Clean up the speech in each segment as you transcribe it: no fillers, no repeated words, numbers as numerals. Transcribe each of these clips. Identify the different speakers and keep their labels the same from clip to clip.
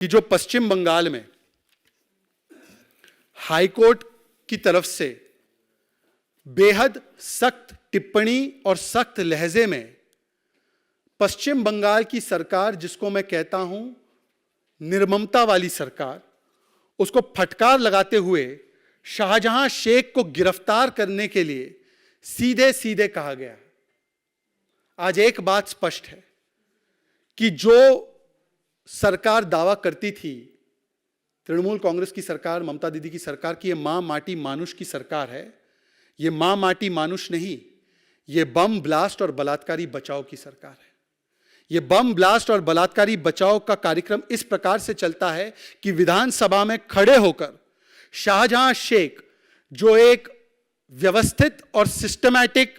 Speaker 1: कि जो पश्चिम बंगाल में हाईकोर्ट की तरफ से बेहद सख्त टिप्पणी और सख्त लहजे में पश्चिम बंगाल की सरकार, जिसको मैं कहता हूं निर्ममता वाली सरकार, उसको फटकार लगाते हुए शाहजहां शेख को गिरफ्तार करने के लिए सीधे सीधे कहा गया। आज एक बात स्पष्ट है कि जो सरकार दावा करती थी, तृणमूल कांग्रेस की सरकार, ममता दीदी की सरकार, की ये मां माटी मानुष की सरकार है, ये मां माटी मानुष नहीं, ये बम ब्लास्ट और बलात्कारी बचाओ की सरकार है। ये बम ब्लास्ट और बलात्कारी बचाओ का कार्यक्रम इस प्रकार से चलता है कि विधानसभा में खड़े होकर शाहजहां शेख, जो एक व्यवस्थित और सिस्टमैटिक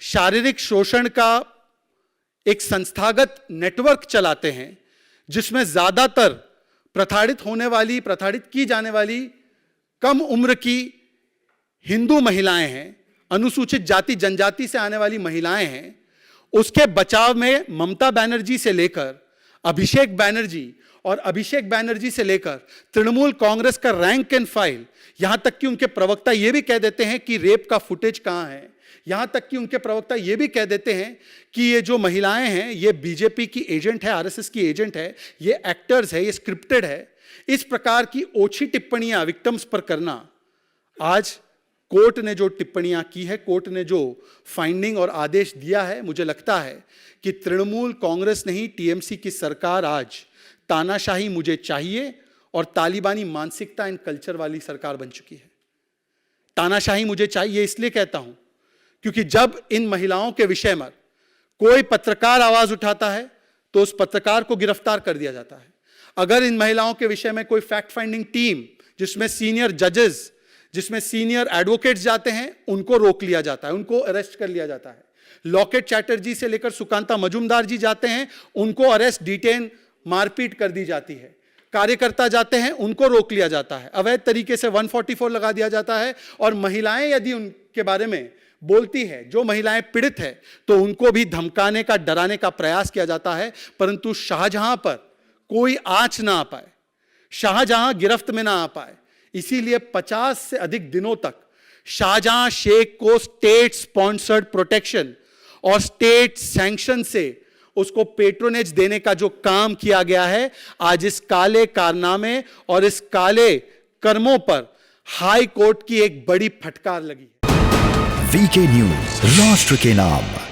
Speaker 1: शारीरिक शोषण का एक संस्थागत नेटवर्क चलाते हैं, जिसमें ज्यादातर प्रताड़ित की जाने वाली कम उम्र की हिंदू महिलाएं हैं, अनुसूचित जाति जनजाति से आने वाली महिलाएं हैं, उसके बचाव में ममता बनर्जी से लेकर अभिषेक बैनर्जी से लेकर तृणमूल कांग्रेस का रैंक एंड फाइल, यहां तक कि उनके प्रवक्ता यह भी कह देते हैं कि रेप का फुटेज कहां है, यहां तक कि उनके प्रवक्ता यह भी कह देते हैं कि ये जो महिलाएं हैं ये बीजेपी की एजेंट है, आरएसएस की एजेंट है, ये एक्टर्स है, ये स्क्रिप्टेड है। इस प्रकार की ओछी टिप्पणियां विक्टिम्स पर करना, आज कोर्ट ने जो टिप्पणियां की है, कोर्ट ने जो फाइंडिंग और आदेश दिया है, मुझे लगता है कि तृणमूल कांग्रेस नहीं, टीएमसी की सरकार आज तानाशाही मुझे चाहिए और तालिबानी मानसिकता एंड कल्चर वाली सरकार बन चुकी है। तानाशाही मुझे चाहिए इसलिए कहता हूं क्योंकि जब इन महिलाओं के विषय में कोई पत्रकार आवाज उठाता है तो उस पत्रकार को गिरफ्तार कर दिया जाता है। अगर इन महिलाओं के विषय में कोई फैक्ट फाइंडिंग टीम, जिसमें सीनियर जजेस, जिसमें सीनियर एडवोकेट्स जाते हैं, उनको रोक लिया जाता है, उनको अरेस्ट कर लिया जाता है। लॉकेट चैटर्जी से लेकर सुकांता मजूमदार जी जाते हैं, उनको अरेस्ट, डिटेन, मारपीट कर दी जाती है। कार्यकर्ता जाते हैं, उनको रोक लिया जाता है, अवैध तरीके से 144 लगा दिया जाता है। और महिलाएं यदि उनके बारे में बोलती है, जो महिलाएं पीड़ित है, तो उनको भी धमकाने का, डराने का प्रयास किया जाता है। परंतु शाहजहां पर कोई आंच ना आ पाए, शाहजहां गिरफ्त में ना आ पाए, इसीलिए 50 से अधिक दिनों तक शाहजहां शेख को स्टेट स्पॉन्सर्ड प्रोटेक्शन और स्टेट सैंक्शन से उसको पेट्रोनेज देने का जो काम किया गया है, आज इस काले कारनामे और इस काले कर्मों पर हाई कोर्ट की एक बड़ी फटकार लगी।
Speaker 2: वीके न्यूज, राष्ट्र के नाम।